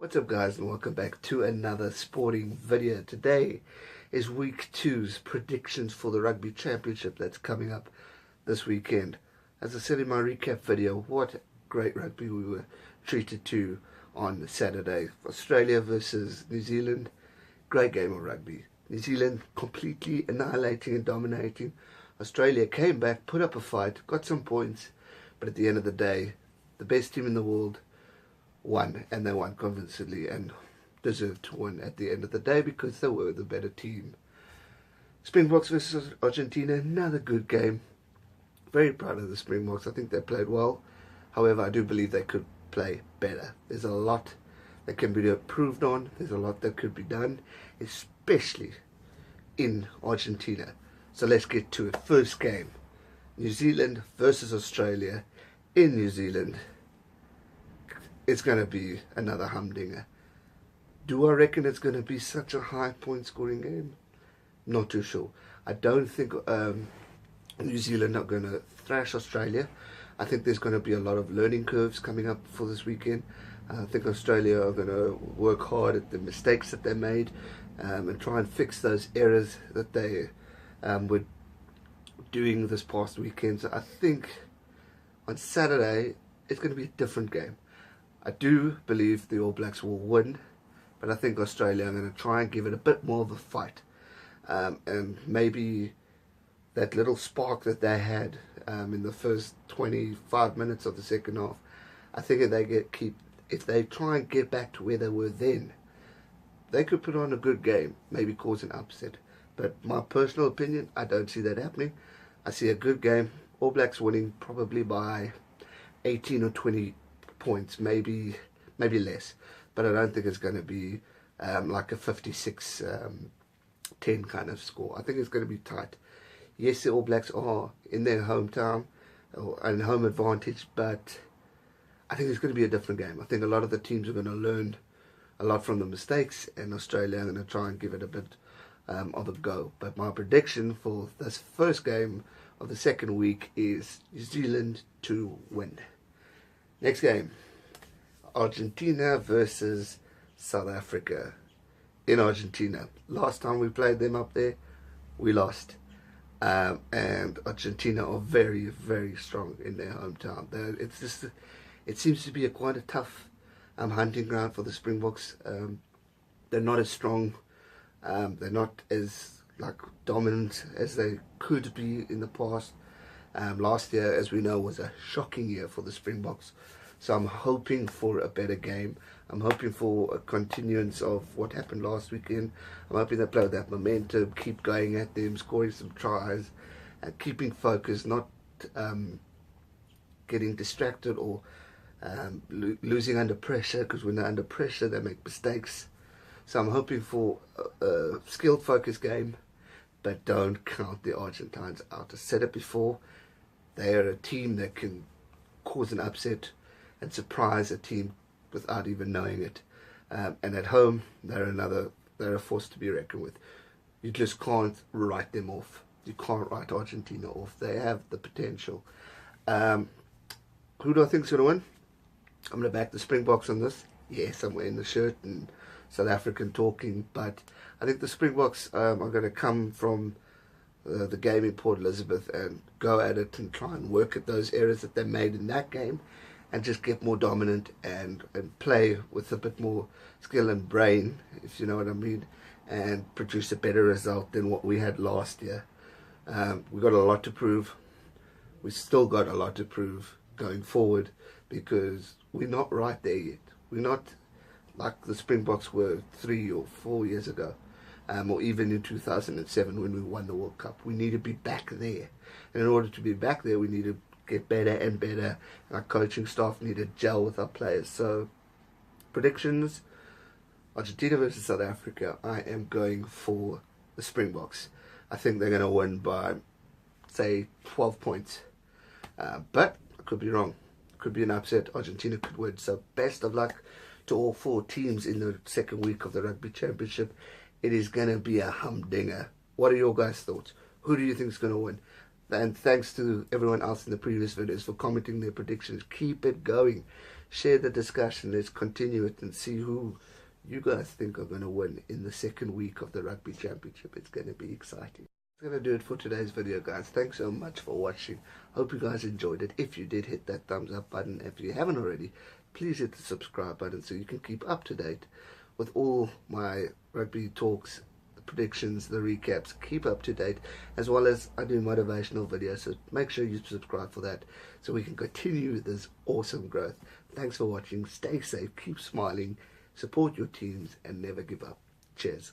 What's up guys, and welcome back to another sporting video. Today is week 2's predictions for the Rugby Championship that's coming up this weekend. As I said in my recap video, what great rugby we were treated to on Saturday. Australia versus New Zealand, great game of rugby. New Zealand completely annihilating and dominating. Australia came back, put up a fight, got some points, but at the end of the day, the best team in the world won, and they won convincingly and deserved to win at the end of the day because they were the better team. Springboks versus Argentina, another good game. Very proud of the Springboks. I think they played well. However, I do believe they could play better. There's a lot that can be improved on. There's a lot that could be done, especially in Argentina. So let's get to it. First game, New Zealand versus Australia in New Zealand. It's going to be another humdinger. Do I reckon it's going to be such a high point scoring game? Not too sure. I don't think New Zealand are going to thrash Australia. I think there's going to be a lot of learning curves coming up for this weekend. I think Australia are going to work hard at the mistakes that they made and try and fix those errors that they were doing this past weekend. So I think on Saturday it's going to be a different game. I do believe the All Blacks will win, but I think Australia are going to try and give it a bit more of a fight. And maybe that little spark that they had in the first 25 minutes of the second half, I think if they try and get back to where they were then, they could put on a good game, maybe cause an upset. But my personal opinion, I don't see that happening. I see a good game, All Blacks winning probably by 18 or 20 points, maybe less, but I don't think it's going to be like a 56-10 kind of score. I think it's going to be tight. Yes, the All Blacks are in their hometown and home advantage, but I think it's going to be a different game. I think a lot of the teams are going to learn a lot from the mistakes, and Australia are going to try and give it a bit of a go. But my prediction for this first game of the second week is New Zealand to win. Next game, Argentina versus South Africa in Argentina. Last time we played them up there, we lost. And Argentina are very, very strong in their hometown. It seems to be quite a tough hunting ground for the Springboks. They're not as strong. They're not as dominant as they could be in the past. Last year, as we know, was a shocking year for the Springboks. So I'm hoping for a better game. I'm hoping for a continuance of what happened last weekend. I'm hoping they play with that momentum, keep going at them, scoring some tries, and keeping focused, not getting distracted or losing under pressure, because when they're under pressure they make mistakes. So I'm hoping for a skilled, focused game, but don't count the Argentines out. I said it before, they are a team that can cause an upset and surprise a team without even knowing it. And at home, they're a force to be reckoned with. You just can't write them off. You can't write Argentina off. They have the potential. Who do I think is going to win? I'm going to back the Springboks on this. Yes, I'm wearing the shirt and South African talking, but I think the Springboks are going to come from the game in Port Elizabeth and go at it and try and work at those errors that they made in that game and just get more dominant and play with a bit more skill and brain, if you know what I mean, and produce a better result than what we had last year. We've got a lot to prove. We've still got a lot to prove going forward because we're not right there yet. We're not like the Springboks were 3 or 4 years ago, or even in 2007 when we won the World Cup. We need to be back there. And in order to be back there, we need to get better and better. Our coaching staff need to gel with our players. So, predictions, Argentina versus South Africa. I am going for the Springboks. I think they're going to win by, say, 12 points. But I could be wrong. Could be an upset. Argentina could win. So, best of luck to all 4 teams in the second week of the Rugby Championship. It is going to be a humdinger. What are your guys' thoughts? Who do you think is going to win? And thanks to everyone else in the previous videos for commenting their predictions. Keep it going. Share the discussion. Let's continue it and see who you guys think are going to win in the second week of the Rugby Championship. It's going to be exciting. That's going to do it for today's video, guys. Thanks so much for watching. Hope you guys enjoyed it. If you did, hit that thumbs up button. If you haven't already, please hit the subscribe button so you can keep up to date with all my rugby talks, the predictions, the recaps. Keep up to date, as well as I do motivational videos, so make sure you subscribe for that so we can continue this awesome growth. Thanks for watching. Stay safe, keep smiling, support your teams, and never give up. Cheers.